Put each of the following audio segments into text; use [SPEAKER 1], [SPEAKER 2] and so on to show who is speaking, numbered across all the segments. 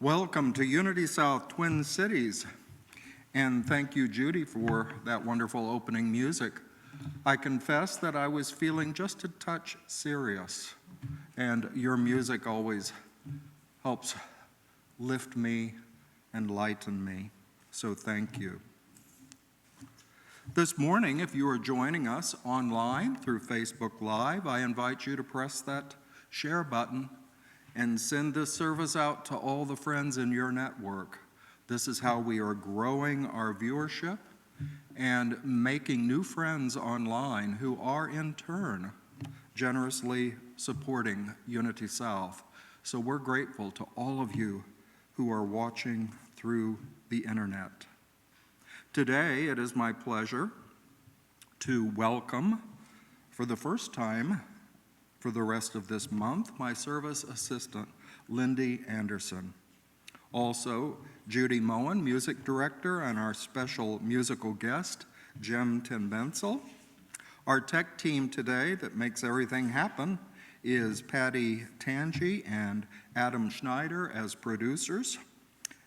[SPEAKER 1] Welcome to Unity South Twin Cities, and thank you, Judy, for that wonderful opening music. I confess that I was feeling just a touch serious, and your music always helps lift me and lighten me, so thank you. This morning, if you are joining us online through Facebook Live, I invite you to press that share button and send this service out to all the friends in your network. This is how we are growing our viewership and making new friends online who are in turn generously supporting Unity South. So we're grateful to all of you who are watching through the internet. Today, it is my pleasure to welcome, for the first time for the rest of this month, my service assistant, Lindy Anderson. Also, Judy Moen, music director, and our special musical guest, Jim Bensel. Our tech team today that makes everything happen is Patty Tangi and Adam Schneider as producers,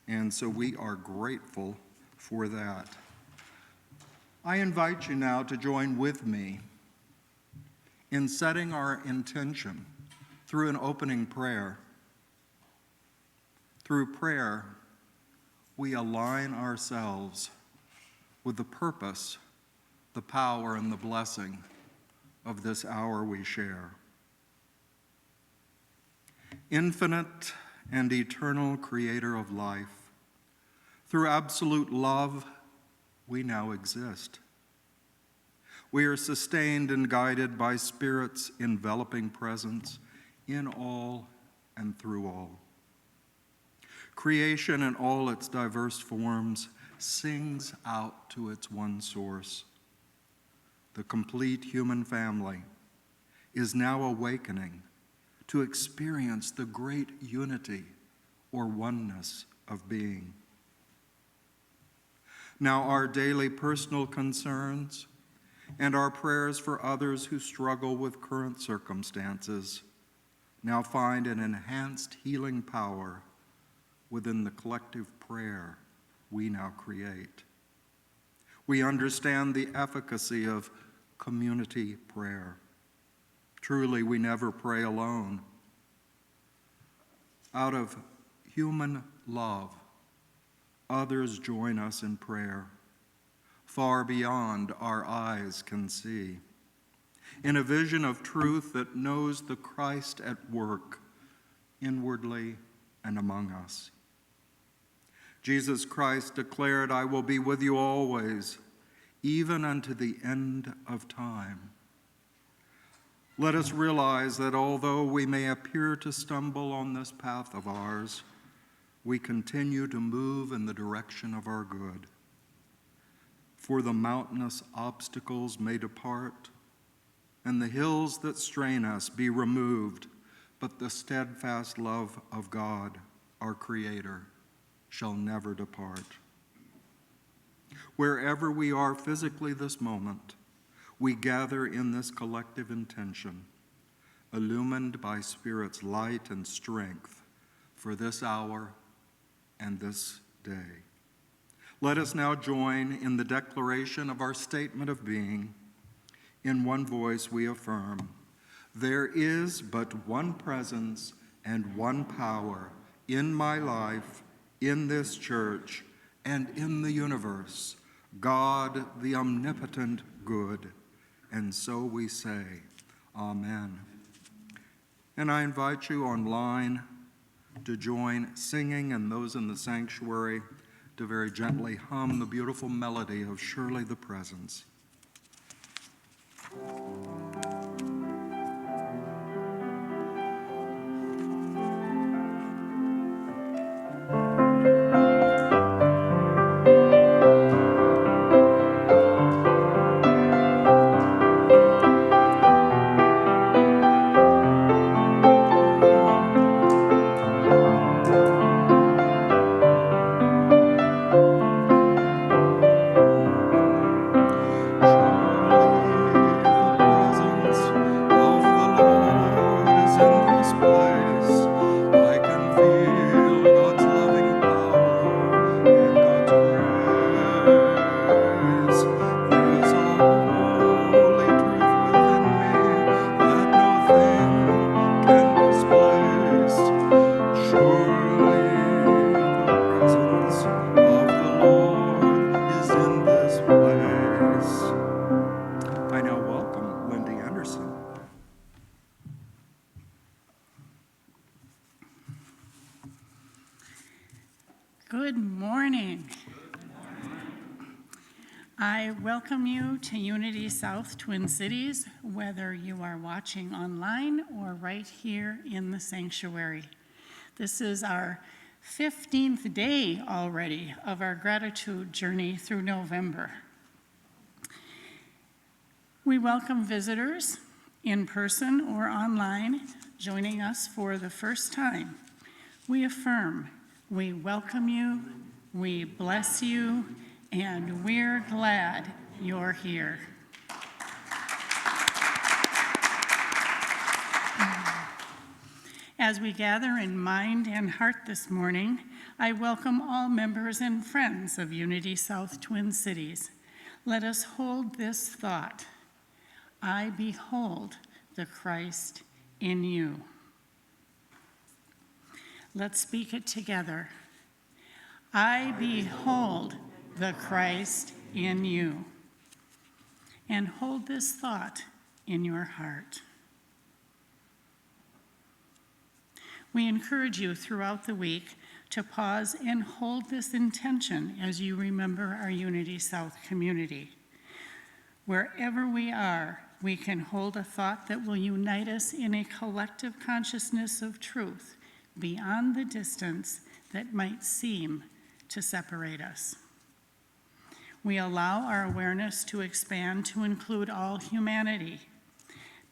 [SPEAKER 1] and so we are grateful for that. I invite you now to join with me in setting our intention through an opening prayer. Through prayer, we align ourselves with the purpose, the power, and the blessing of this hour we share. Infinite and eternal creator of life, through absolute love, we now exist. We are sustained and guided by Spirit's enveloping presence in all and through all. Creation in all its diverse forms sings out to its one source. The complete human family is now awakening to experience the great unity or oneness of being. Now our daily personal concerns and our prayers for others who struggle with current circumstances now find an enhanced healing power within the collective prayer we now create. We understand the efficacy of community prayer. Truly, we never pray alone. Out of human love, others join us in prayer, far beyond our eyes can see, in a vision of truth that knows the Christ at work inwardly and among us. Jesus Christ declared, "I will be with you always, even unto the end of time." Let us realize that although we may appear to stumble on this path of ours, we continue to move in the direction of our good. For the mountainous obstacles may depart, and the hills that strain us be removed, but the steadfast love of God, our Creator, shall never depart. Wherever we are physically this moment, we gather in this collective intention, illumined by Spirit's light and strength for this hour and this day. Let us now join in the declaration of our statement of being. In one voice we affirm, there is but one presence and one power in my life, in this church, and in the universe, God, the omnipotent good. And so we say, Amen. And I invite you online to join singing, and those in the sanctuary to very gently hum the beautiful melody of Surely the Presence. Surely the
[SPEAKER 2] Good morning. I welcome you to Unity South Twin Cities, whether you are watching online or right here in the sanctuary. This is our 15th day already of our gratitude journey through November. We welcome visitors in person or online joining us for the first time. We affirm, we welcome you, we bless you, and we're glad you're here. As we gather in mind and heart this morning, I welcome all members and friends of Unity South Twin Cities. Let us hold this thought: I behold the Christ in you. Let's speak it together. I behold the Christ in you. And hold this thought in your heart. We encourage you throughout the week to pause and hold this intention as you remember our Unity South community. Wherever we are, we can hold a thought that will unite us in a collective consciousness of truth beyond the distance that might seem to separate us. We allow our awareness to expand to include all humanity.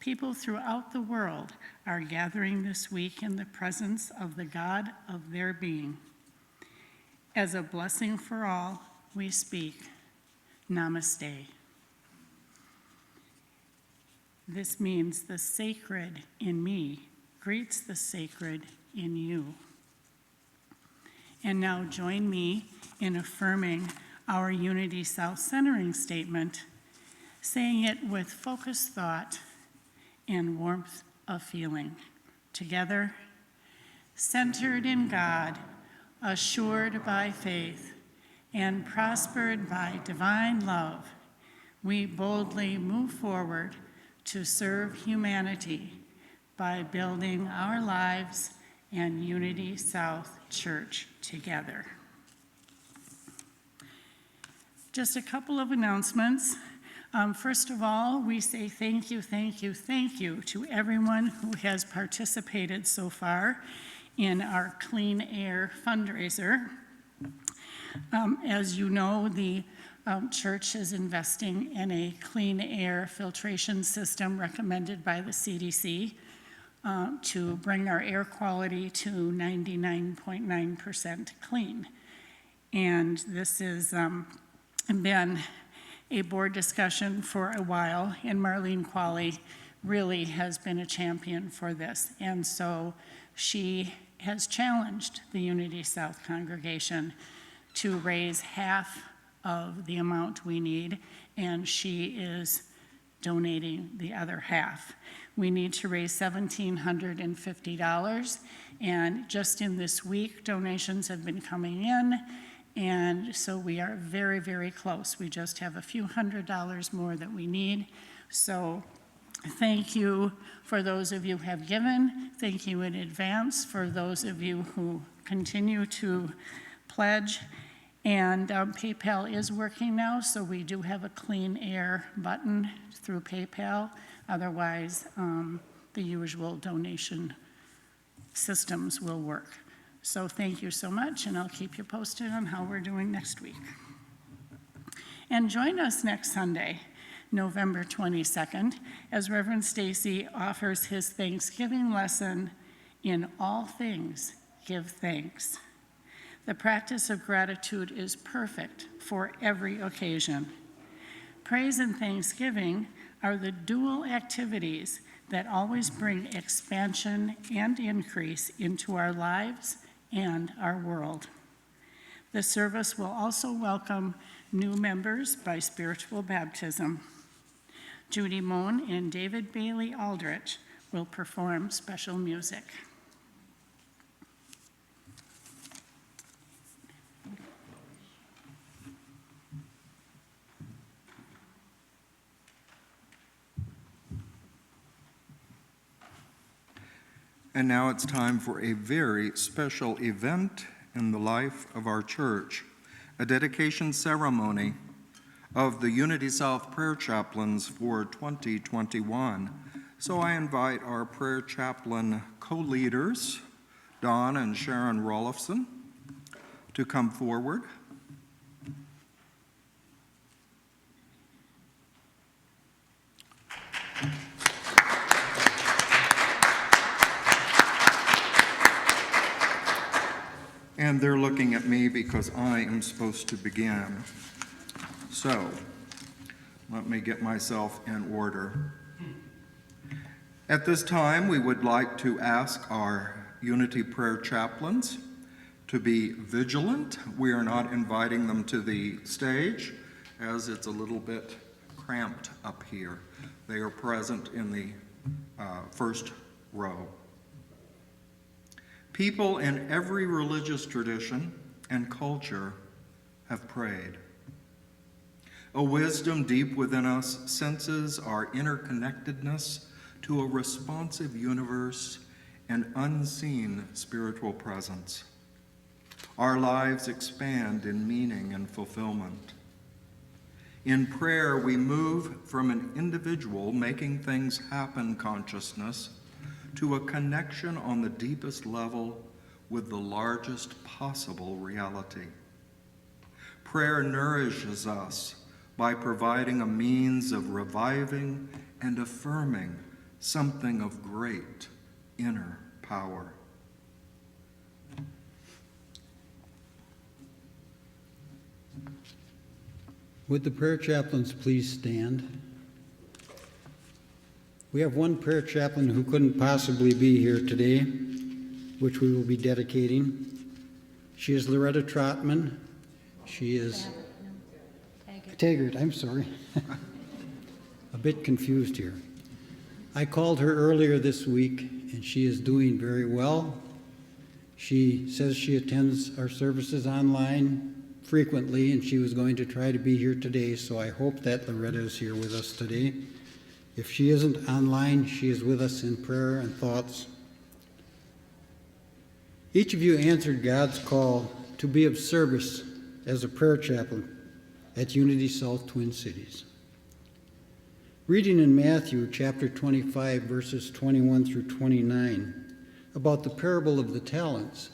[SPEAKER 2] People throughout the world are gathering this week in the presence of the God of their being. As a blessing for all, we speak, Namaste. This means the sacred in me greets the sacred in you. And now join me in affirming our Unity South centering statement, saying it with focused thought and warmth of feeling. Together, centered in God, assured by faith, and prospered by divine love, we boldly move forward to serve humanity by building our lives and Unity South Church together. Just a couple of announcements. First of all, we say thank you to everyone who has participated so far in our Clean Air fundraiser. As you know, the church is investing in a clean air filtration system recommended by the CDC to bring our air quality to 99.9% clean. And this has been a board discussion for a while, and Marlene Qualley really has been a champion for this. And so she has challenged the Unity South congregation to raise half of the amount we need, and she is donating the other half. We need to raise $1,750, and just in this week, donations have been coming in, and so we are very, very close. We just have a few $100s more that we need. So thank you for those of you who have given. Thank you in advance for those of you who continue to pledge. And PayPal is working now, so we do have a Clean Air button through PayPal. Otherwise, the usual donation systems will work. So thank you so much, and I'll keep you posted on how we're doing next week. And join us next Sunday, November 22nd, as Reverend Stacy offers his Thanksgiving lesson, In All Things, Give Thanks. The practice of gratitude is perfect for every occasion. Praise and thanksgiving are the dual activities that always bring expansion and increase into our lives and our world. The service will also welcome new members by spiritual baptism. Judy Moen and David Bailey Aldrich will perform special music.
[SPEAKER 1] And now it's time for a very special event in the life of our church, a dedication ceremony of the Unity South Prayer Chaplains for 2021. So I invite our prayer chaplain co-leaders, Don and Sharon Rolifson, to come forward. And they're looking at me because I am supposed to begin. So, let me get myself in order. At this time, we would like to ask our Unity Prayer Chaplains to be vigilant. We are not inviting them to the stage, as it's a little bit cramped up here. They are present in the first row. People in every religious tradition and culture have prayed. A wisdom deep within us senses our interconnectedness to a responsive universe and unseen spiritual presence. Our lives expand in meaning and fulfillment. In prayer, we move from an individual making things happen consciousness to a connection on the deepest level with the largest possible reality. Prayer nourishes us by providing a means of reviving and affirming something of great inner power.
[SPEAKER 3] Would the prayer chaplains please stand? We have one prayer chaplain who couldn't possibly be here today, which we will be dedicating. She is Loretta Trotman. She is Taggart, I'm sorry. A bit confused here. I called her earlier this week, and she is doing very well. She says she attends our services online frequently, and she was going to try to be here today, so I hope that Loretta is here with us today. If she isn't online, she is with us in prayer and thoughts. Each of you answered God's call to be of service as a prayer chaplain at Unity South Twin Cities. Reading in Matthew chapter 25, verses 21 through 29, about the parable of the talents,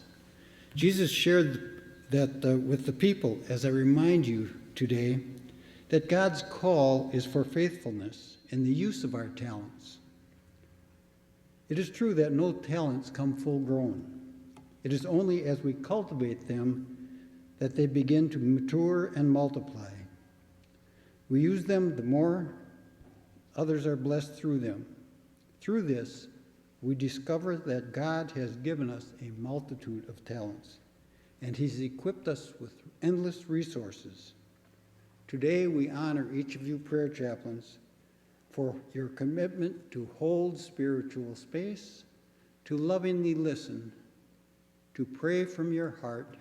[SPEAKER 3] Jesus shared that with the people, as I remind you today, that God's call is for faithfulness in the use of our talents. It is true that no talents come full grown. It is only as we cultivate them that they begin to mature and multiply. We use them, the more others are blessed through them. Through this, we discover that God has given us a multitude of talents, and He's equipped us with endless resources. Today, we honor each of you prayer chaplains for your commitment to hold spiritual space, to lovingly listen, to pray from your heart,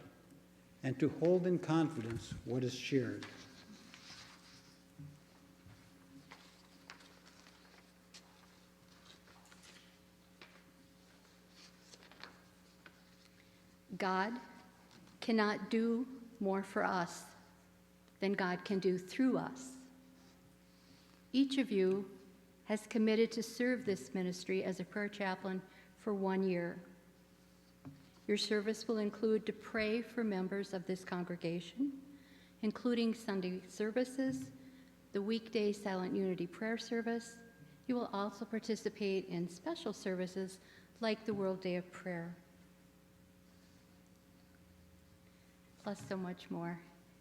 [SPEAKER 3] and to hold in confidence what is shared.
[SPEAKER 4] God cannot do more for us than God can do through us. Each of you has committed to serve this ministry as a prayer chaplain for 1 year. Your service will include to pray for members of this congregation, including Sunday services, the weekday Silent Unity prayer service. You will also participate in special services like the World Day of Prayer. Plus so much more.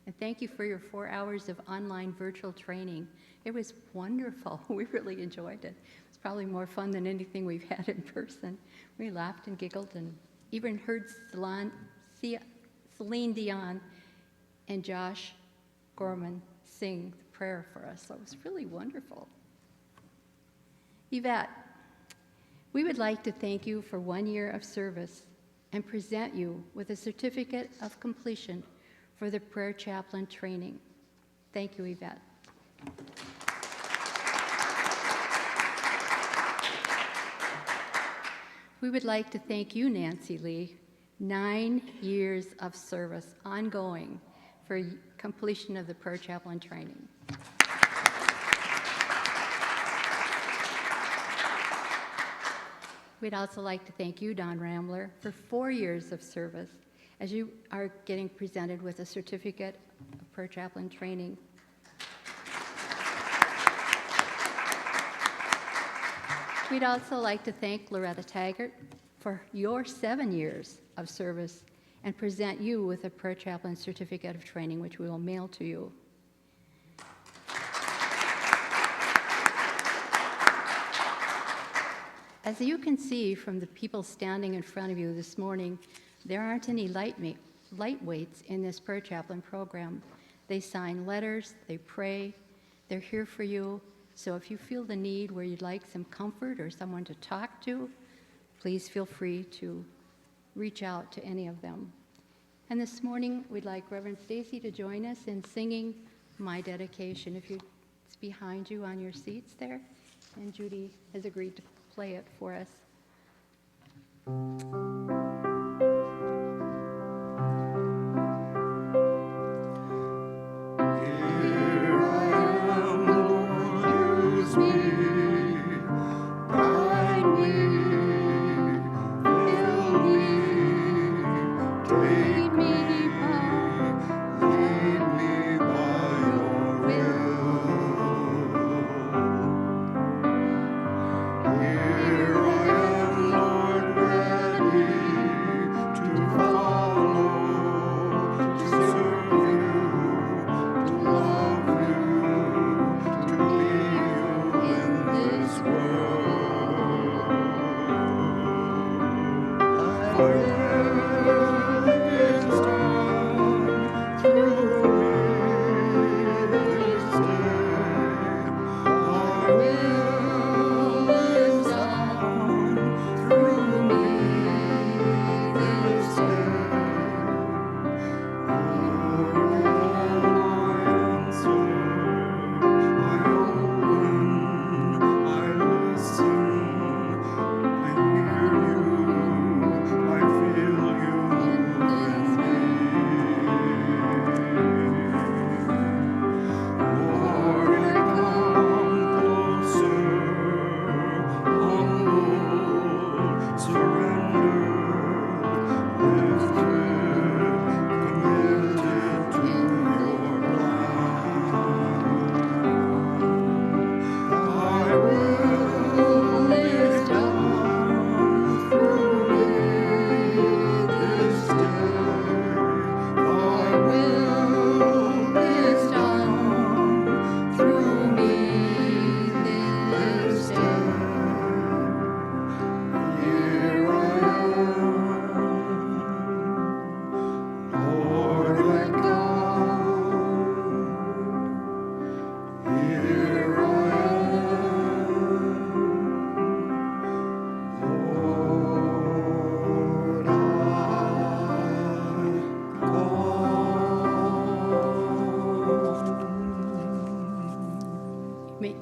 [SPEAKER 4] And thank you for your 4 hours of online virtual training. It was wonderful. We really enjoyed it. It was probably more fun than anything we've had in person. We laughed and giggled and even heard Celine Dion and Josh Gorman sing the prayer for us. So it was really wonderful. Yvette, we would like to thank you for 1 year of service and present you with a certificate of completion for the prayer chaplain training. Thank you, Yvette. We would like to thank you, Nancy Lee, 9 years of service ongoing for completion of the prayer chaplain training. We'd also like to thank you, Don Rambler, for 4 years of service as you are getting presented with a certificate of prayer chaplain training. We'd also like to thank Loretta Taggart for your 7 years of service and present you with a prayer chaplain certificate of training, which we will mail to you. As you can see from the people standing in front of you this morning, there aren't any lightweights in this prayer chaplain program. They sign letters, they pray, they're here for you. So if you feel the need where you'd like some comfort or someone to talk to, please feel free to reach out to any of them. And this morning, we'd like Reverend Stacy to join us in singing My Dedication. If it's behind you on your seats there, and Judy has agreed to play it for us.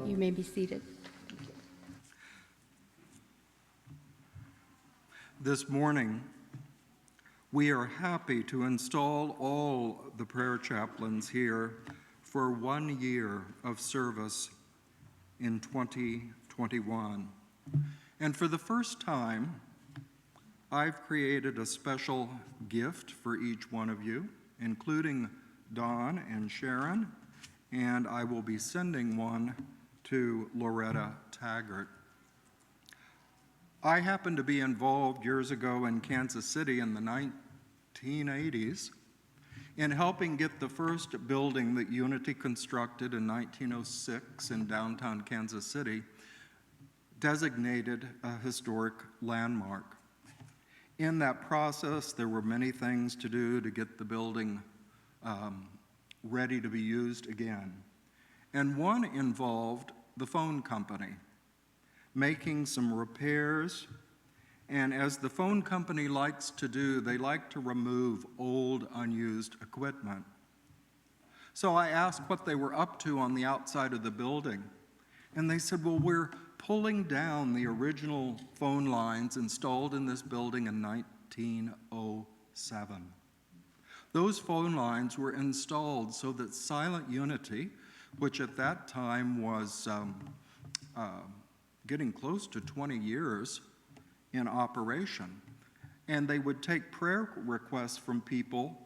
[SPEAKER 4] You may be seated.
[SPEAKER 1] This morning, we are happy to install all the prayer chaplains here for 1 year of service in 2021. And for the first time, I've created a special gift for each one of you, including Don and Sharon, and I will be sending one to Loretta Taggart. I happened to be involved years ago in Kansas City in the 1980s in helping get the first building that Unity constructed in 1906 in downtown Kansas City designated a historic landmark. In that process, there were many things to do to get the building ready to be used again. And one involved the phone company making some repairs, and as the phone company likes to do, they like to remove old, unused equipment. So I asked what they were up to on the outside of the building, and they said, well, we're pulling down the original phone lines installed in this building in 1907. Those phone lines were installed so that Silent Unity, which at that time was getting close to 20 years in operation, and they would take prayer requests from people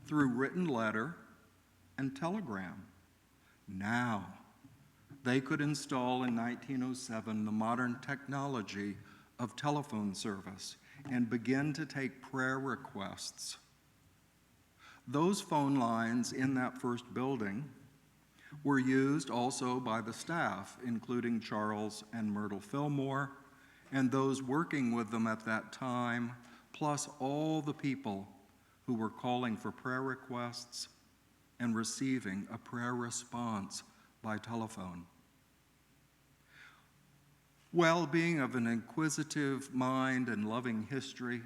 [SPEAKER 1] through written letter and telegram. Now, they could install in 1907 the modern technology of telephone service and begin to take prayer requests. Those phone lines in that first building were used also by the staff, including Charles and Myrtle Fillmore, and those working with them at that time, plus all the people who were calling for prayer requests and receiving a prayer response by telephone. Well, being of an inquisitive mind and loving history,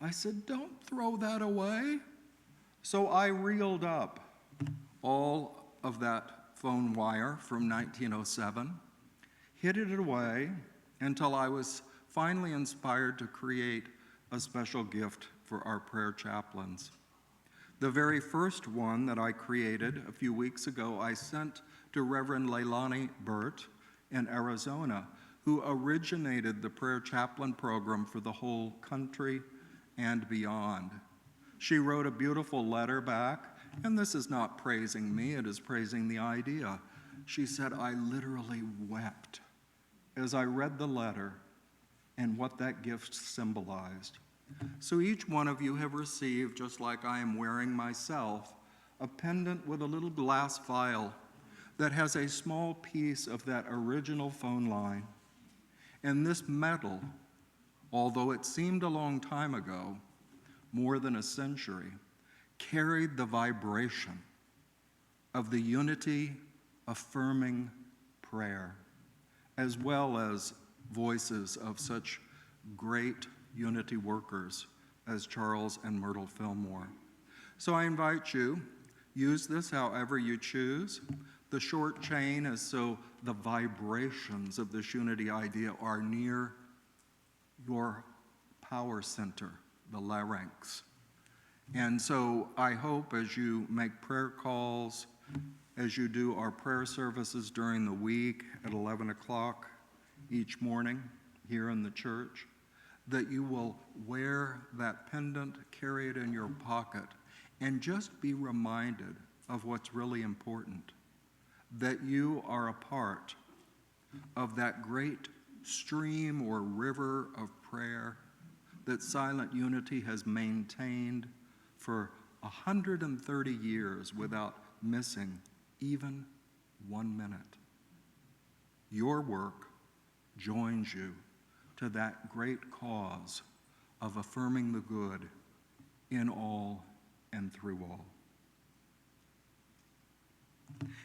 [SPEAKER 1] I said, don't throw that away. So I reeled up all of that phone wire from 1907, hid it away until I was finally inspired to create a special gift for our prayer chaplains. The very first one that I created a few weeks ago, I sent to Reverend Leilani Burt in Arizona, who originated the prayer chaplain program for the whole country and beyond. She wrote a beautiful letter back, and this is not praising me, it is praising the idea. She said, I literally wept as I read the letter and what that gift symbolized. So each one of you have received, just like I am wearing myself, a pendant with a little glass vial that has a small piece of that original phone line. And this metal, although it seemed a long time ago, more than a century, carried the vibration of the unity affirming prayer, as well as voices of such great unity workers as Charles and Myrtle Fillmore. So I invite you, use this however you choose. The short chain is so the vibrations of this unity idea are near your power center, the larynx. And so I hope as you make prayer calls, as you do our prayer services during the week at 11 o'clock each morning here in the church, that you will wear that pendant, carry it in your pocket, and just be reminded of what's really important, that you are a part of that great stream or river of prayer that Silent Unity has maintained for 130 years without missing even 1 minute. Your work joins you to that great cause of affirming the good in all and through all.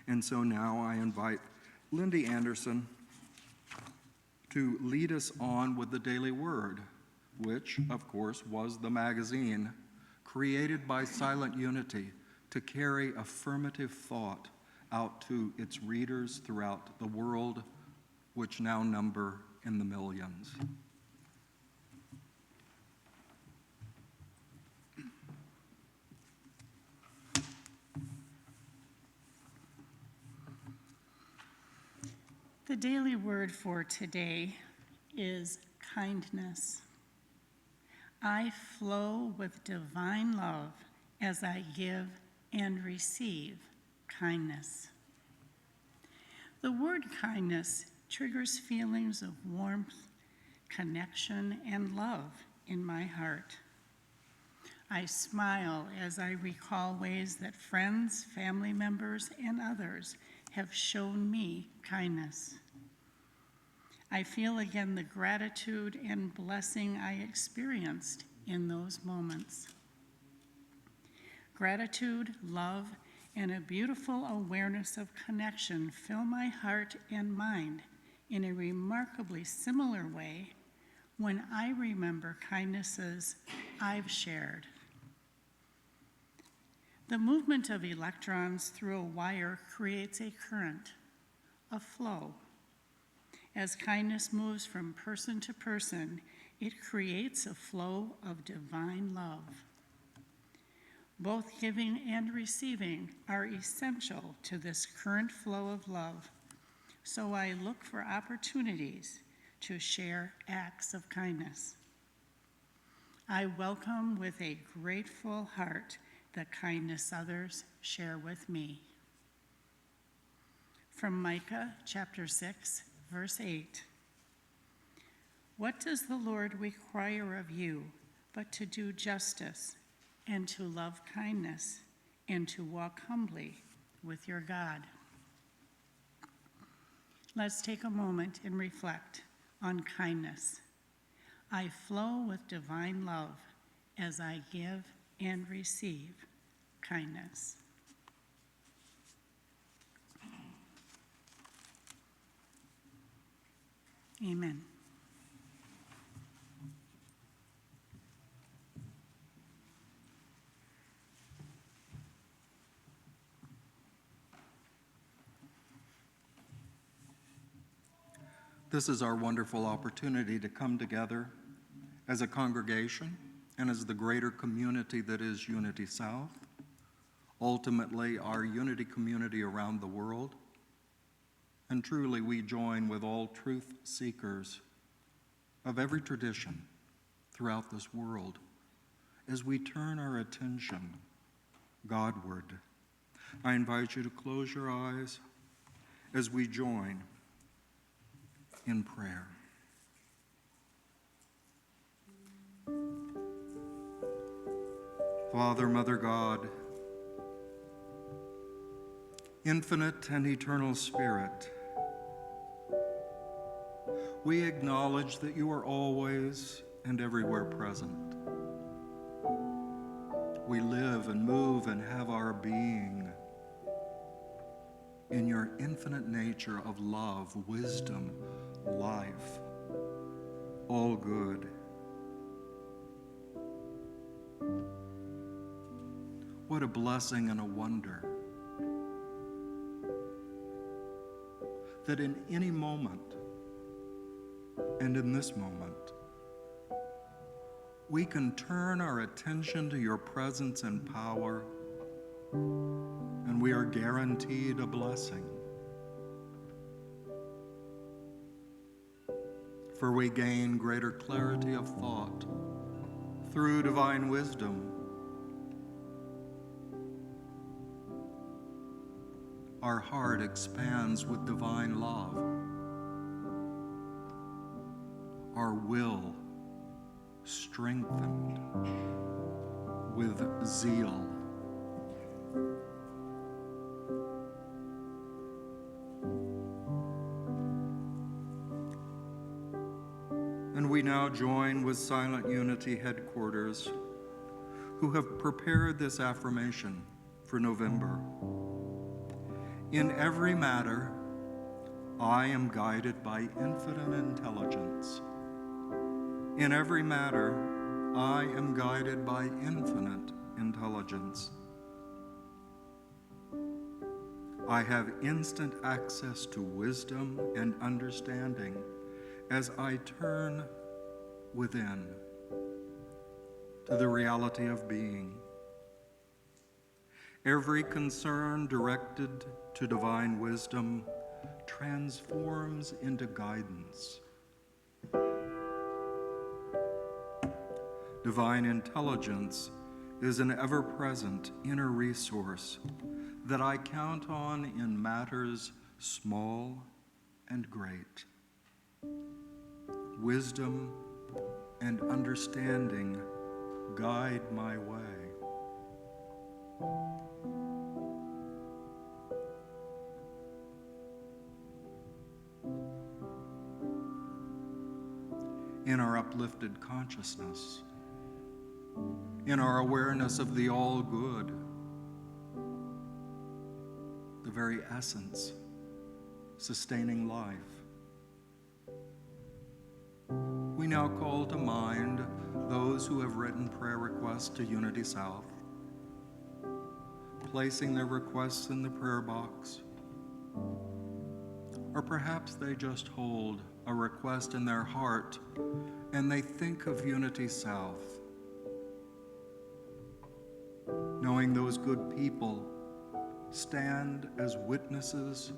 [SPEAKER 1] And so now I invite Lindy Anderson to lead us on with the Daily Word, which, of course, was the magazine created by Silent Unity to carry affirmative thought out to its readers throughout the world, which now number in the millions.
[SPEAKER 2] The daily word for today is kindness. I flow with divine love as I give and receive kindness. The word kindness triggers feelings of warmth, connection, and love in my heart. I smile as I recall ways that friends, family members, and others have shown me kindness. I feel again the gratitude and blessing I experienced in those moments. Gratitude, love, and a beautiful awareness of connection fill my heart and mind in a remarkably similar way when I remember kindnesses I've shared. The movement of electrons through a wire creates a current, a flow. As kindness moves from person to person, it creates a flow of divine love. Both giving and receiving are essential to this current flow of love, so I look for opportunities to share acts of kindness. I welcome with a grateful heart the kindness others share with me. From Micah chapter 6, verse 8. What does the Lord require of you but to do justice and to love kindness and to walk humbly with your God? Let's take a moment and reflect on kindness. I flow with divine love as I give and receive kindness. Amen.
[SPEAKER 1] This is our wonderful opportunity to come together as a congregation and as the greater community that is Unity South, ultimately our unity community around the world. And truly we join with all truth seekers of every tradition throughout this world as we turn our attention Godward. I invite you to close your eyes as we join in prayer. Father, Mother God, infinite and eternal Spirit, we acknowledge that you are always and everywhere present. We live and move and have our being in your infinite nature of love, wisdom, life, all good. What a blessing and a wonder that in any moment, and in this moment, we can turn our attention to your presence and power, and we are guaranteed a blessing. For we gain greater clarity of thought through divine wisdom. Our heart expands with divine love. Our will strengthened with zeal. And we now join with Silent Unity Headquarters, who have prepared this affirmation for November. In every matter, I am guided by infinite intelligence. In every matter, I am guided by infinite intelligence. I have instant access to wisdom and understanding as I turn within to the reality of being. Every concern directed to divine wisdom transforms into guidance. Divine intelligence is an ever-present inner resource that I count on in matters small and great. Wisdom and understanding guide my way. In our uplifted consciousness, in our awareness of the all good, the very essence sustaining life, we now call to mind those who have written prayer requests to Unity South, placing their requests in the prayer box, or perhaps they just hold a request in their heart, and they think of Unity South, knowing those good people stand as witnesses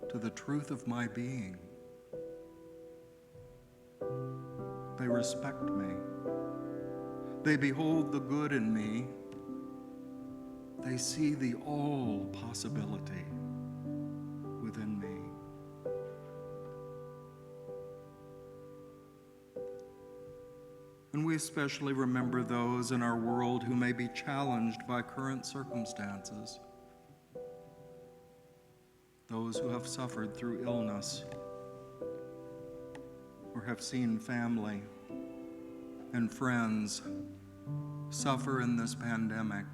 [SPEAKER 1] to the truth of my being. They respect me. They behold the good in me. They see the all possibility within me. And we especially remember those in our world who may be challenged by current circumstances, those who have suffered through illness or have seen family and friends suffer in this pandemic.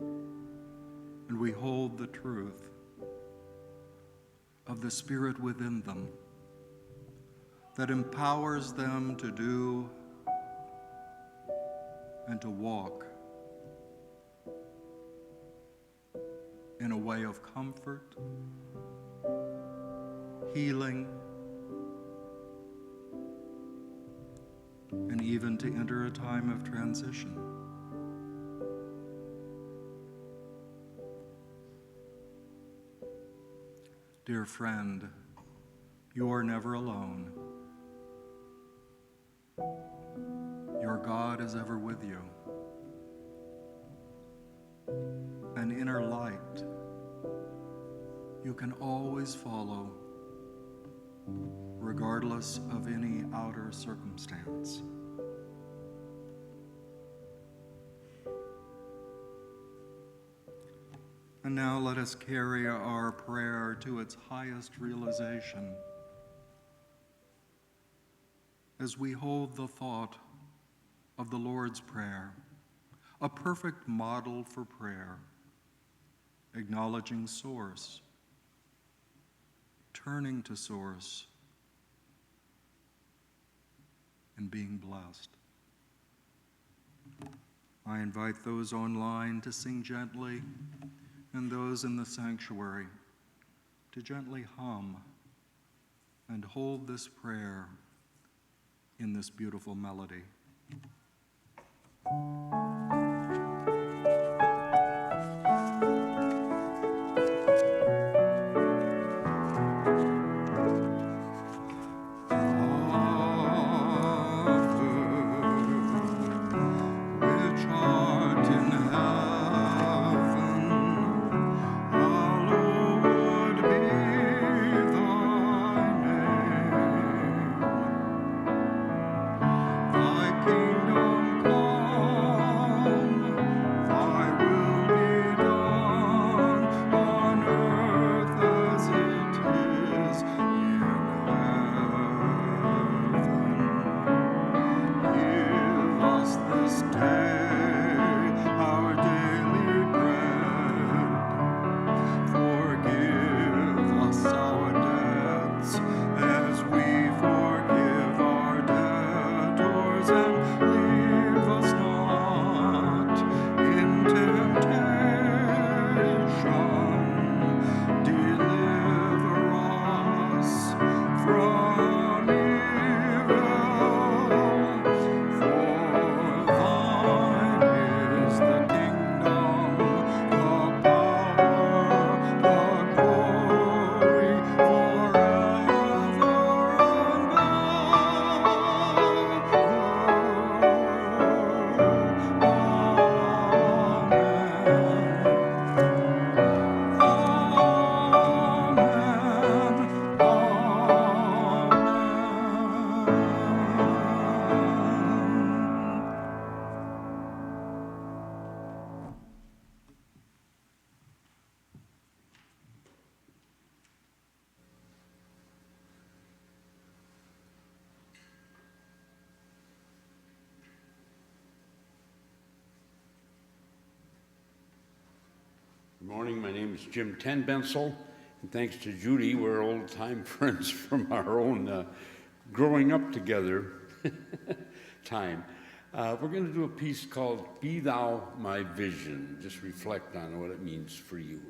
[SPEAKER 1] And we hold the truth of the Spirit within them that empowers them to do and to walk in a way of comfort, healing, and even to enter a time of transition. Dear friend, you are never alone. Your God is ever with you. An inner light you can always follow, regardless of any outer circumstance. And now let us carry our prayer to its highest realization as we hold the thought of the Lord's Prayer, a perfect model for prayer, acknowledging source, turning to source, and being blessed. I invite those online to sing gently, and those in the sanctuary to gently hum and hold this prayer in this beautiful melody.
[SPEAKER 5] Good morning, my name is Jim Bensel, and thanks to Judy, we're old-time friends from our own growing up together time. We're going to do a piece called Be Thou My Vision. Just reflect on what it means for you.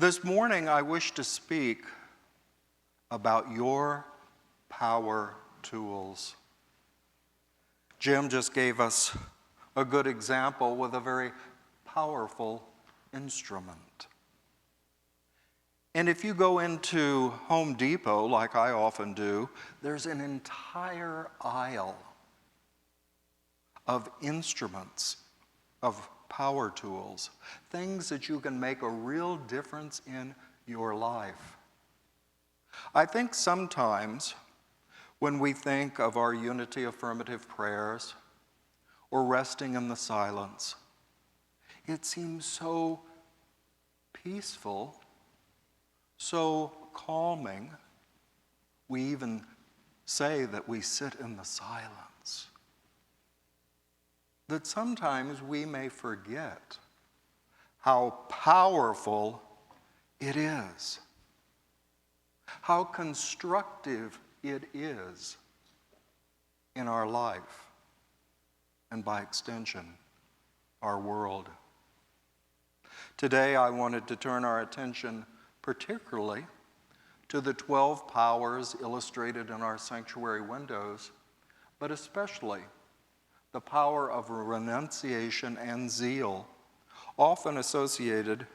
[SPEAKER 1] This morning, I wish to speak about your power tools. Jim just gave us a good example with a very powerful instrument. And if you go into Home Depot, like I often do, there's an entire aisle of instruments, of power tools, things that you can make a real difference in your life. I think sometimes when we think of our Unity affirmative prayers or resting in the silence, it seems so peaceful, so calming. We even say that we sit in the silence. That sometimes we may forget how powerful it is, how constructive it is in our life, and by extension, our world. Today, I wanted to turn our attention particularly to the 12 powers illustrated in our sanctuary windows, but especially the power of renunciation and zeal, often associated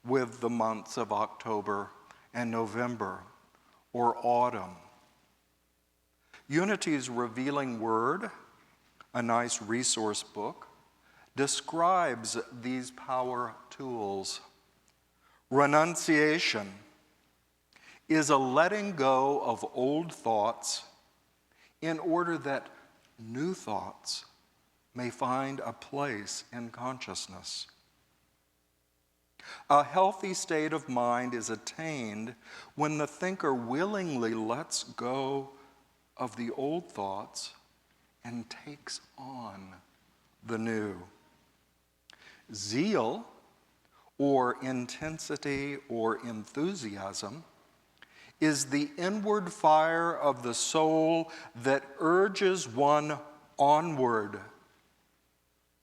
[SPEAKER 1] with the months of October and November, or autumn. Unity's Revealing Word, a nice resource book, describes these power tools. Renunciation is a letting go of old thoughts in order that new thoughts may find a place in consciousness. A healthy state of mind is attained when the thinker willingly lets go of the old thoughts and takes on the new. Zeal, or intensity or enthusiasm, is the inward fire of the soul that urges one onward,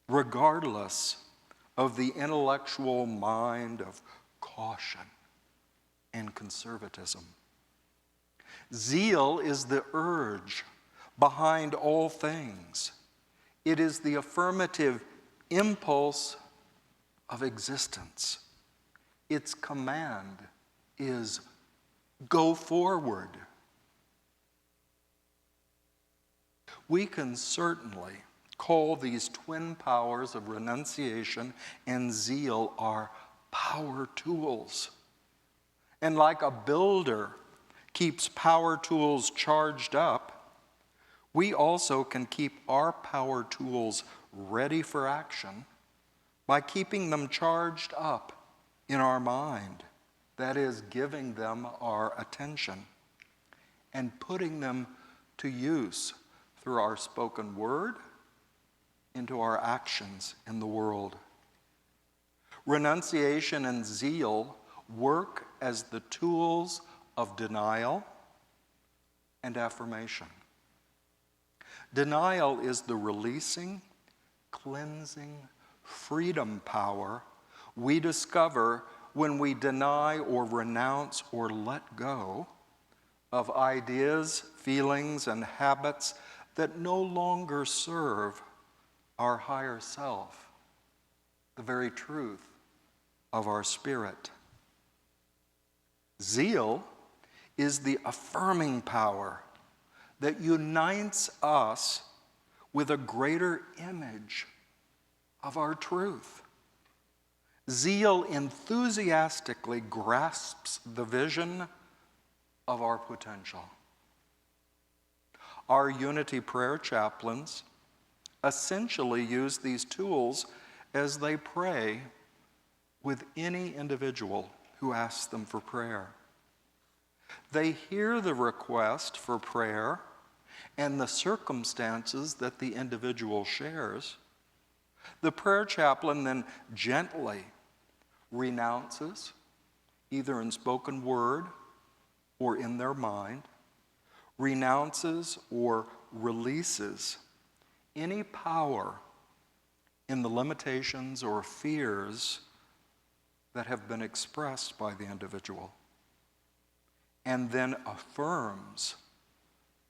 [SPEAKER 1] regardless of the intellectual mind of caution and conservatism. Zeal is the urge behind all things. It is the affirmative impulse of existence. Its command is go forward. We can certainly call these twin powers of renunciation and zeal our power tools. And like a builder keeps power tools charged up, we also can keep our power tools ready for action by keeping them charged up in our mind. That is, giving them our attention and putting them to use through our spoken word into our actions in the world. Renunciation and zeal work as the tools of denial and affirmation. Denial is the releasing, cleansing, freedom power we discover when we deny or renounce or let go of ideas, feelings, and habits that no longer serve our higher self, the very truth of our spirit. Zeal is the affirming power that unites us with a greater image of our truth. Zeal enthusiastically grasps the vision of our potential. Our Unity Prayer Chaplains essentially use these tools as they pray with any individual who asks them for prayer. They hear the request for prayer and the circumstances that the individual shares. The prayer chaplain then gently renounces, either in spoken word or in their mind, renounces or releases any power in the limitations or fears that have been expressed by the individual, and then affirms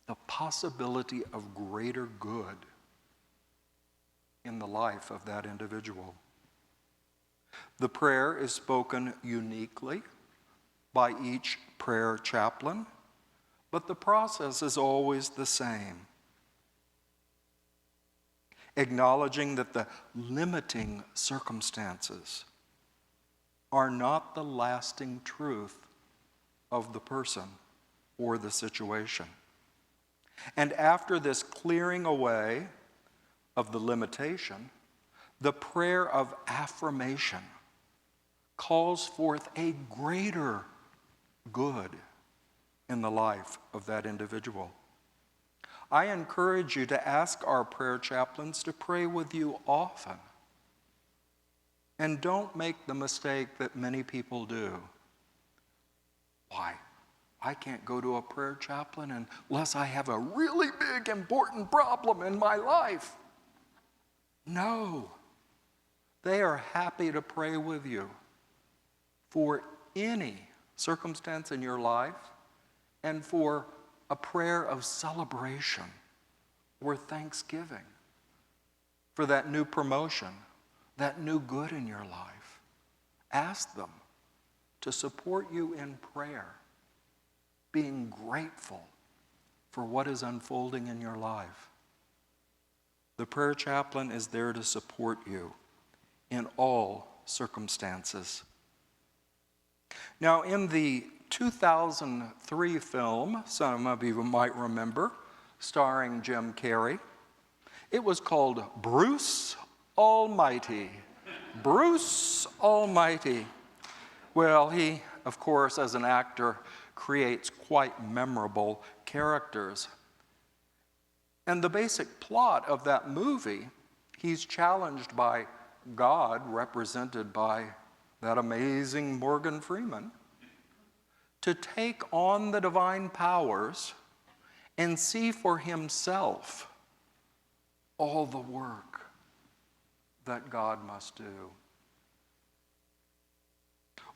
[SPEAKER 1] the possibility of greater good in the life of that individual. The prayer is spoken uniquely by each prayer chaplain, but the process is always the same. Acknowledging that the limiting circumstances are not the lasting truth of the person or the situation. And after this clearing away of the limitation, the prayer of affirmation calls forth a greater good in the life of that individual. I encourage you to ask our prayer chaplains to pray with you often. And don't make the mistake that many people do. Why? I can't go to a prayer chaplain unless I have a really big, important problem in my life. No. They are happy to pray with you for any circumstance in your life and for a prayer of celebration or thanksgiving for that new promotion, that new good in your life. Ask them to support you in prayer, being grateful for what is unfolding in your life. The prayer chaplain is there to support you in all circumstances. Now, in the 2003 film, some of you might remember, starring Jim Carrey, it was called Bruce Almighty. Bruce Almighty. Well, he, of course, as an actor, creates quite memorable characters. And the basic plot of that movie, he's challenged by God, represented by that amazing Morgan Freeman, to take on the divine powers and see for himself all the work that God must do.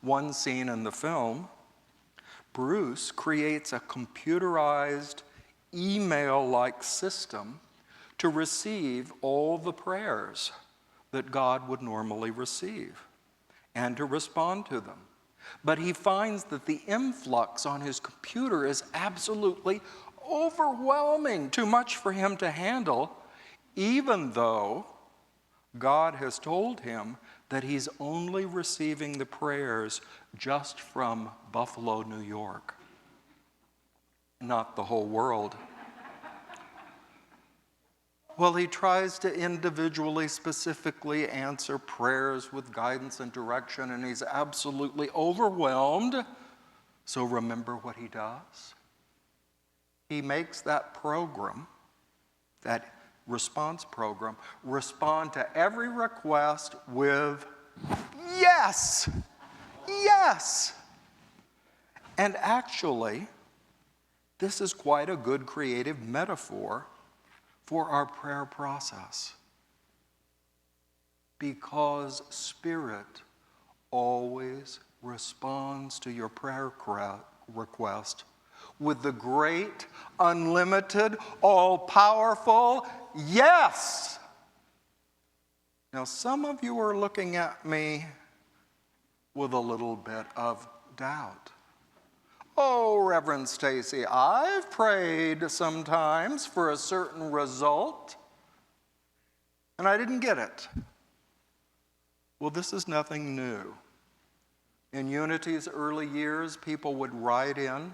[SPEAKER 1] One scene in the film, Bruce creates a computerized, email-like system to receive all the prayers that God would normally receive and to respond to them. But he finds that the influx on his computer is absolutely overwhelming, too much for him to handle even though God has told him that he's only receiving the prayers just from Buffalo, New York, not the whole world. Well, he tries to individually, specifically answer prayers with guidance and direction, and he's absolutely overwhelmed. So remember what he does? He makes that program, that response program, respond to every request with yes, yes. And actually, this is quite a good creative metaphor for our prayer process, because Spirit always responds to your prayer request with the great, unlimited, all-powerful yes. Now, some of you are looking at me with a little bit of doubt. Oh, Reverend Stacy, I've prayed sometimes for a certain result, and I didn't get it. Well, this is nothing new. In Unity's early years, people would write in,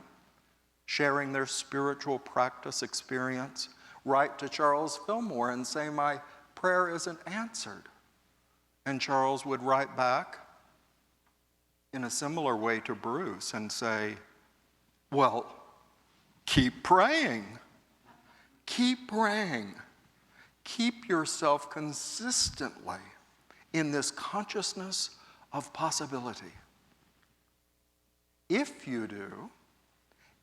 [SPEAKER 1] sharing their spiritual practice experience, write to Charles Fillmore and say, my prayer isn't answered. And Charles would write back in a similar way to Bruce and say, well, keep praying. Keep praying. Keep yourself consistently in this consciousness of possibility. If you do,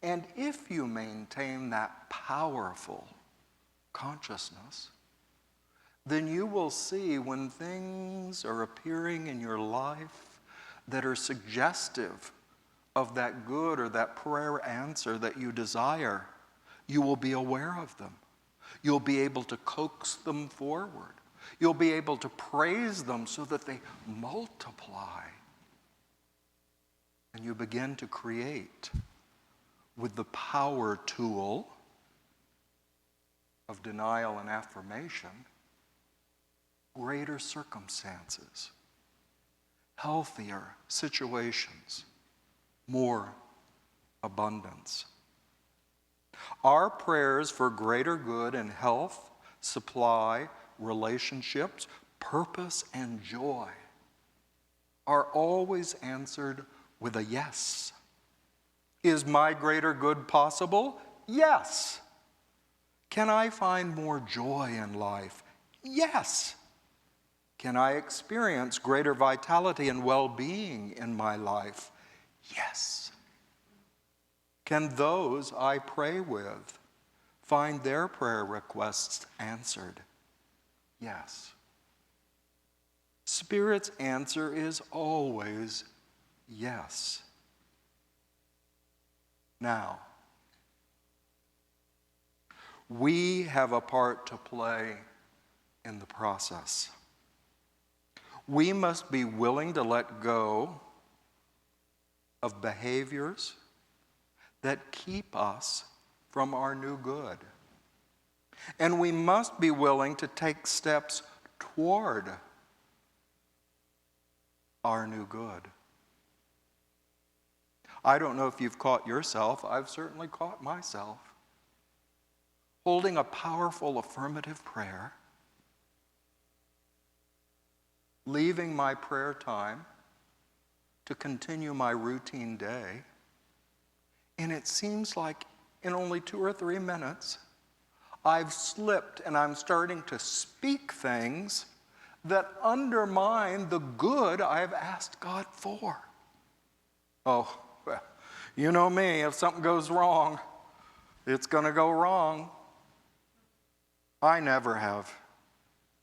[SPEAKER 1] and if you maintain that powerful consciousness, then you will see when things are appearing in your life that are suggestive of that good or that prayer answer that you desire, you will be aware of them. You'll be able to coax them forward. You'll be able to praise them so that they multiply. And you begin to create with the power tool of denial and affirmation greater circumstances, healthier situations, more abundance. Our prayers for greater good and health, supply, relationships, purpose, and joy are always answered with a yes. Is my greater good possible? Yes. Can I find more joy in life? Yes. Can I experience greater vitality and well-being in my life? Yes. Can those I pray with find their prayer requests answered? Yes. Spirit's answer is always yes. Now, we have a part to play in the process. We must be willing to let go of behaviors that keep us from our new good. And we must be willing to take steps toward our new good. I don't know if you've caught yourself, I've certainly caught myself, holding a powerful affirmative prayer, leaving my prayer time to continue my routine day, and it seems like in only 2 or 3 minutes, I've slipped and I'm starting to speak things that undermine the good I've asked God for. Oh, well, you know me, if something goes wrong, it's going to go wrong. I never have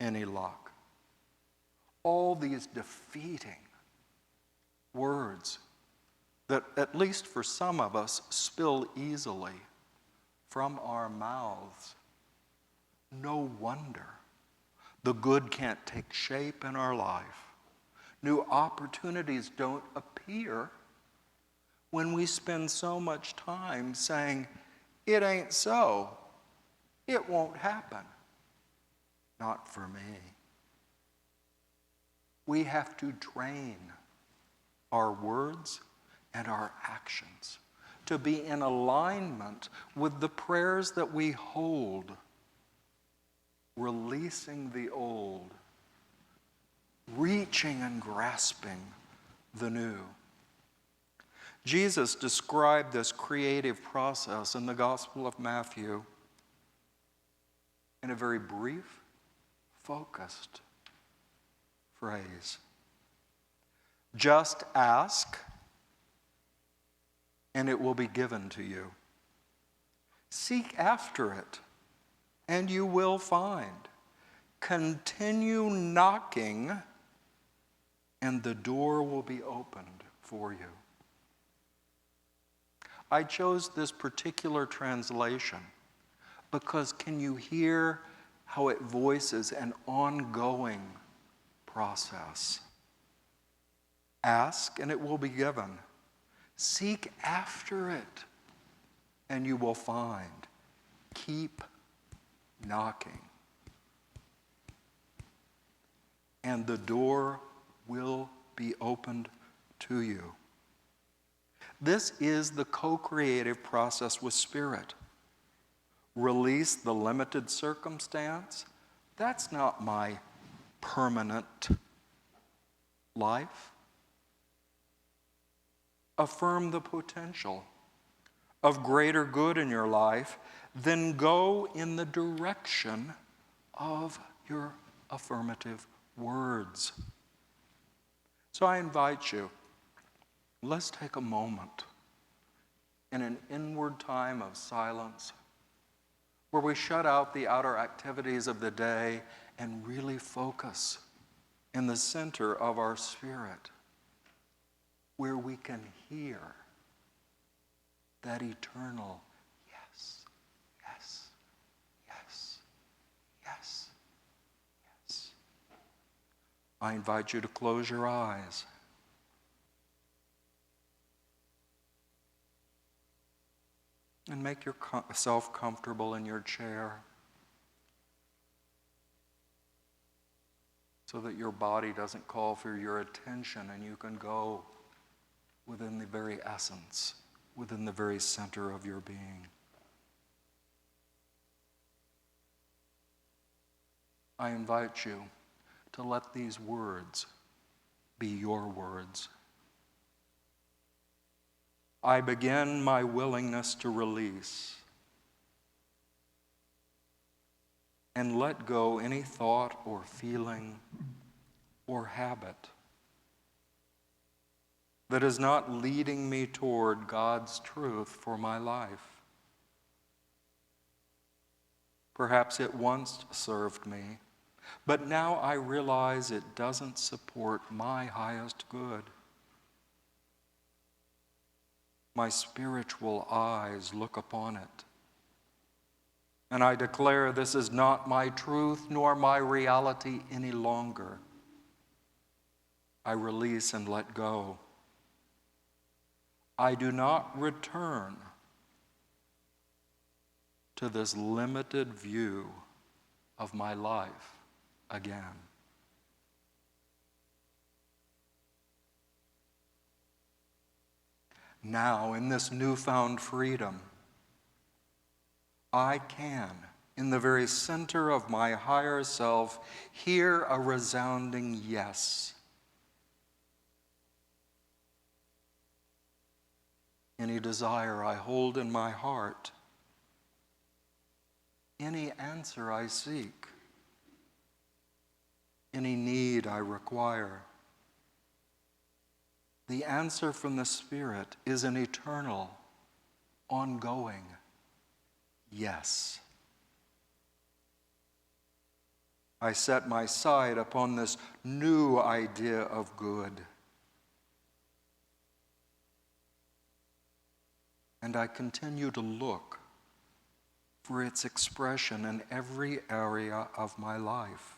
[SPEAKER 1] any luck. All these defeating words that, at least for some of us, spill easily from our mouths. No wonder the good can't take shape in our life. New opportunities don't appear when we spend so much time saying, it ain't so, it won't happen. not for me. We have to train our words and our actions to be in alignment with the prayers that we hold, releasing the old, reaching and grasping the new. Jesus described this creative process in the Gospel of Matthew in a very brief, focused phrase. Just ask, and it will be given to you. Seek after it, and you will find. Continue knocking, and the door will be opened for you. I chose this particular translation because can you hear how it voices an ongoing process? Ask, and it will be given. Seek after it, and you will find. Keep knocking, and the door will be opened to you. This is the co-creative process with Spirit. Release the limited circumstance. That's not my permanent life. Affirm the potential of greater good in your life, then go in the direction of your affirmative words. So I invite you, let's take a moment in an inward time of silence where we shut out the outer activities of the day and really focus in the center of our spirit, where we can hear that eternal yes, yes, yes, yes, yes. I invite you to close your eyes. And make yourself comfortable in your chair so that your body doesn't call for your attention and you can go within the very essence, within the very center of your being. I invite you to let these words be your words. I begin my willingness to release and let go any thought or feeling or habit that is not leading me toward God's truth for my life. Perhaps it once served me, but now I realize it doesn't support my highest good. My spiritual eyes look upon it, and I declare this is not my truth nor my reality any longer. I release and let go. I do not return to this limited view of my life again. Now, in this newfound freedom, I can, in the very center of my higher self, hear a resounding yes. Any desire I hold in my heart, any answer I seek, any need I require. The answer from the Spirit is an eternal, ongoing yes. I set my sight upon this new idea of good. And I continue to look for its expression in every area of my life.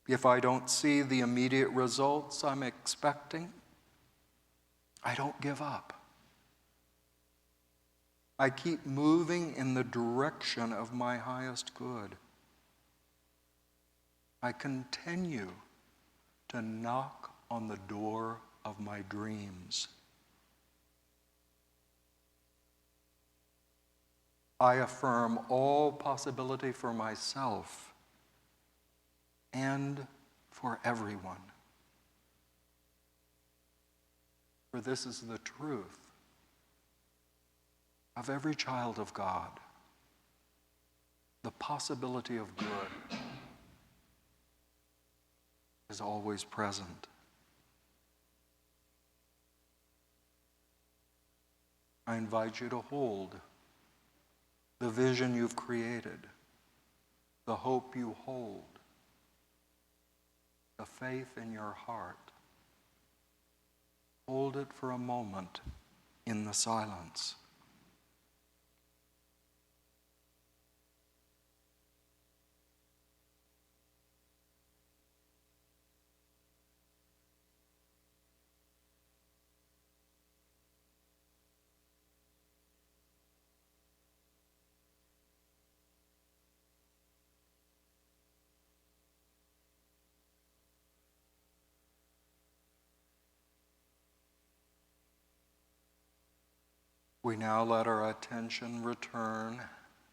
[SPEAKER 1] If I don't see the immediate results I'm expecting, I don't give up. I keep moving in the direction of my highest good. I continue to knock on the door of my dreams. I affirm all possibility for myself and for everyone. For this is the truth of every child of God. The possibility of good is always present. I invite you to hold the vision you've created, the hope you hold, the faith in your heart. Hold it for a moment in the silence. We now let our attention return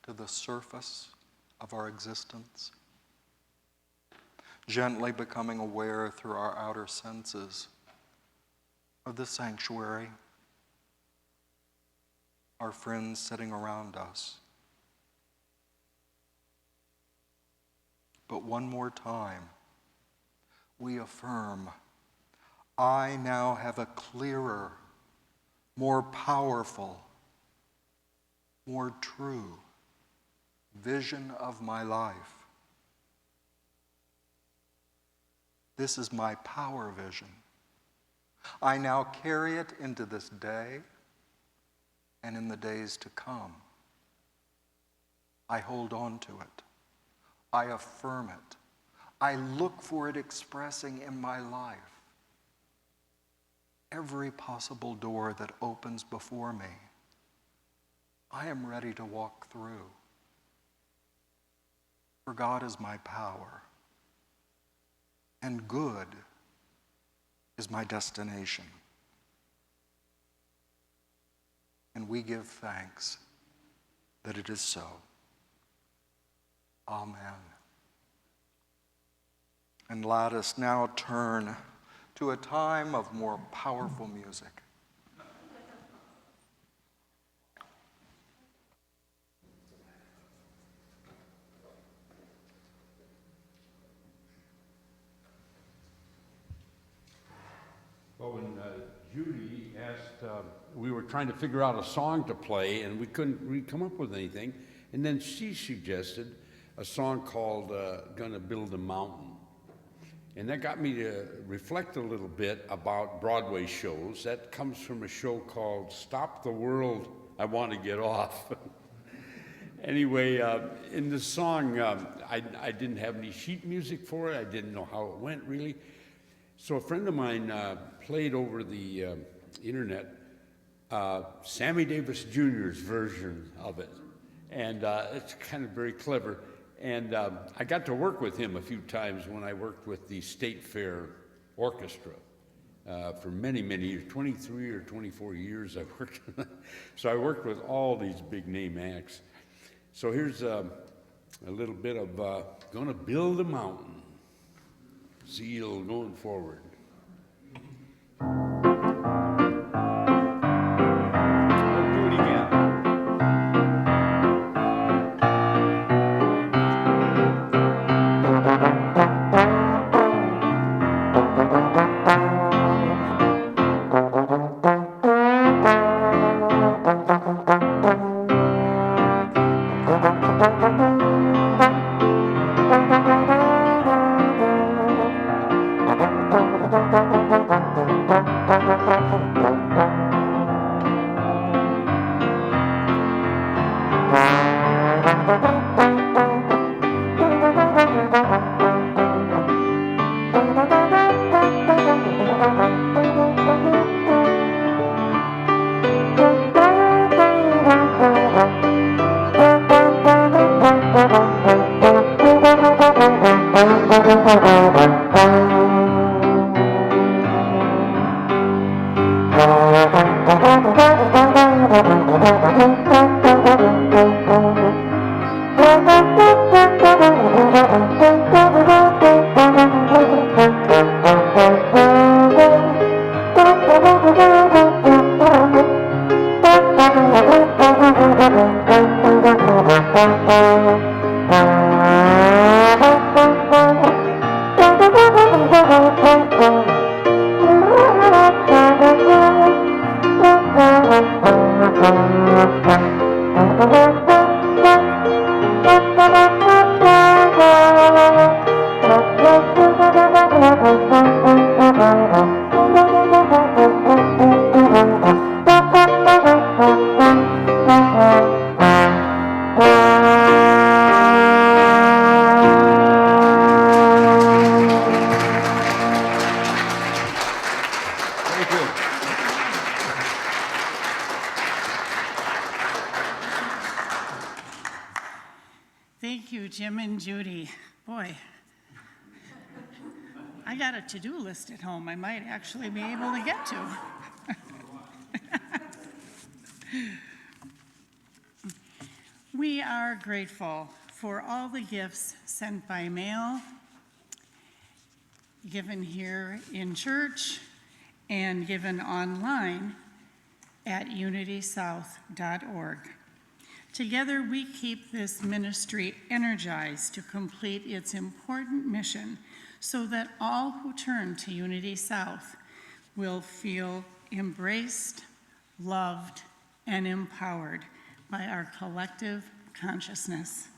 [SPEAKER 1] to the surface of our existence, gently becoming aware through our outer senses of the sanctuary, our friends sitting around us. But one more time, we affirm, I now have a clearer, more powerful, more true vision of my life. This is my power vision. I now carry it into this day and in the days to come. I hold on to it. I affirm it. I look for it expressing in my life. Every possible door that opens before me, I am ready to walk through. For God is my power, and good is my destination. And we give thanks that it is so. Amen. And let us now turn to a time of more powerful music.
[SPEAKER 5] Well, when Judy asked, we were trying to figure out a song to play, and we couldn't really come up with anything, and then she suggested a song called Gonna Build a Mountain. And that got me to reflect a little bit about Broadway shows. That comes from a show called Stop the World, I Want to Get Off. Anyway, in the song, I didn't have any sheet music for it. I didn't know how it went, really. So a friend of mine played over the internet Sammy Davis Jr.'s version of it. And it's kind of very clever. And I got to work with him a few times when I worked with the State Fair Orchestra for many, many years, 23 or 24 years I worked. So I worked with all these big name acts. So here's a little bit of Gonna Build a Mountain, Zeal going forward.
[SPEAKER 2] I got a to-do list at home I might actually be able to get to. We are grateful for all the gifts sent by mail, given here in church, and given online at unitysouth.org. Together, we keep this ministry energized to complete its important mission so that all who turn to Unity South will feel embraced, loved, and empowered by our collective consciousness.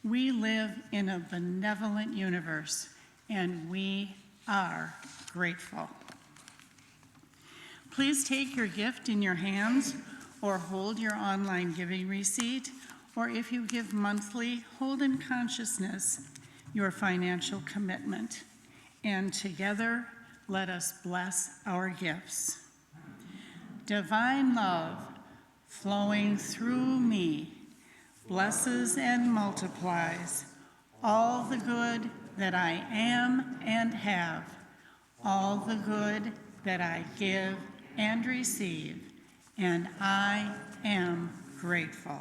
[SPEAKER 2] We live in a benevolent universe, and we are grateful. Please take your gift in your hands or hold your online giving receipt, or if you give monthly, hold in consciousness your financial commitment. And together, let us bless our gifts. Divine love flowing through me blesses and multiplies all the good that I am and have, all the good that I give and receive, and I am grateful.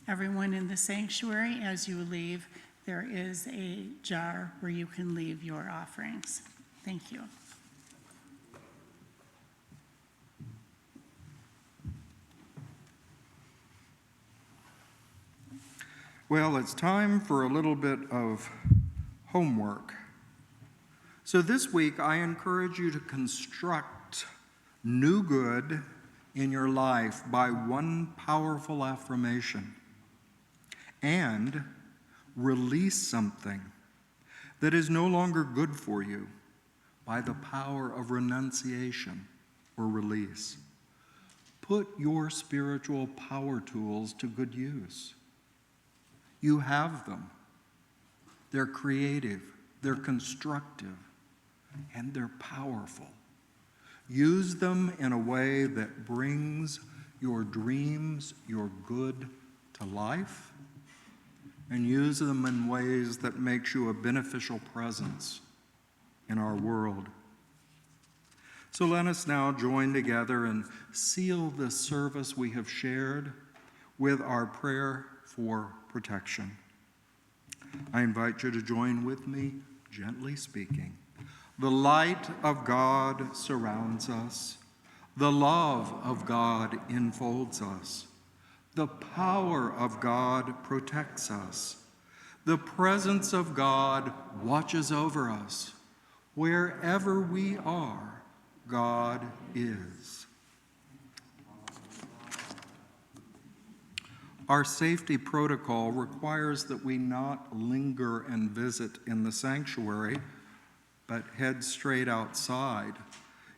[SPEAKER 2] Everyone in the sanctuary, as you leave, there is a jar where you can leave your offerings. Thank you.
[SPEAKER 1] Well, it's time for a little bit of homework. So this week, I encourage you to construct new good in your life by one powerful affirmation and release something that is no longer good for you by the power of renunciation or release. Put your spiritual power tools to good use. You have them. They're creative, they're constructive, and they're powerful. Use them in a way that brings your dreams, your good to life, and use them in ways that makes you a beneficial presence in our world. So let us now join together and seal this service we have shared with our prayer for protection. I invite you to join with me, gently speaking. The light of God surrounds us. The love of God enfolds us. The power of God protects us. The presence of God watches over us. Wherever we are, God is. Our safety protocol requires that we not linger and visit in the sanctuary, but head straight outside.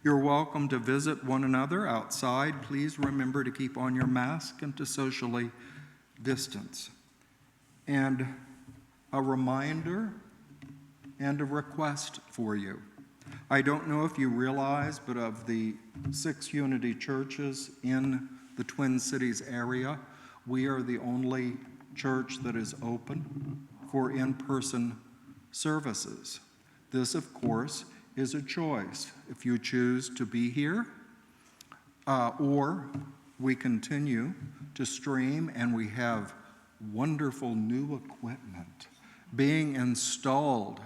[SPEAKER 1] You're welcome to visit one another outside. Please remember to keep on your mask and to socially distance. And a reminder and a request for you. I don't know if you realize, but of the 6 Unity churches in the Twin Cities area, we are the only church that is open for in-person services. This, of course, is a choice. If you choose to be here, or we continue to stream, and we have wonderful new equipment being installed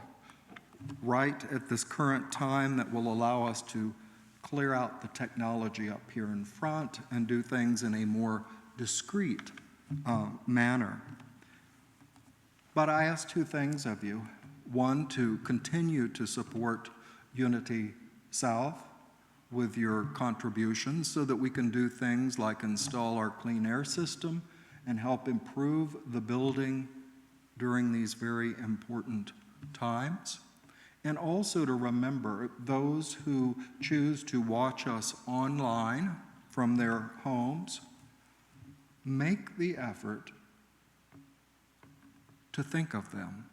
[SPEAKER 1] right at this current time that will allow us to clear out the technology up here in front and do things in a more discreet manner. But I ask 2 things of you. One, to continue to support Unity South with your contributions so that we can do things like install our clean air system and help improve the building during these very important times. And also to remember those who choose to watch us online from their homes, make the effort to think of them,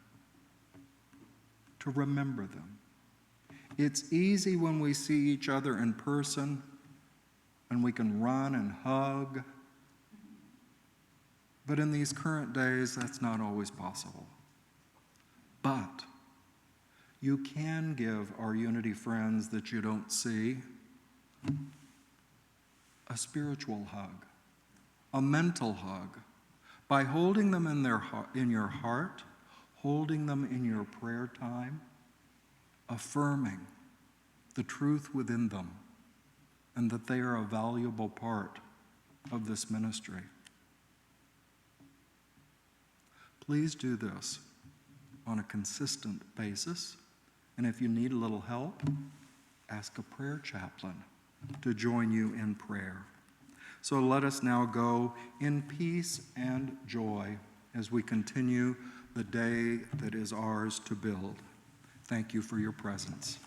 [SPEAKER 1] to remember them. It's easy when we see each other in person and we can run and hug, but in these current days, that's not always possible. But you can give our Unity friends that you don't see a spiritual hug, a mental hug, by holding them in your heart, holding them in your prayer time, affirming the truth within them and that they are a valuable part of this ministry. Please do this on a consistent basis, and if you need a little help, ask a prayer chaplain to join you in prayer. So let us now go in peace and joy as we continue the day that is ours to build. Thank you for your presence.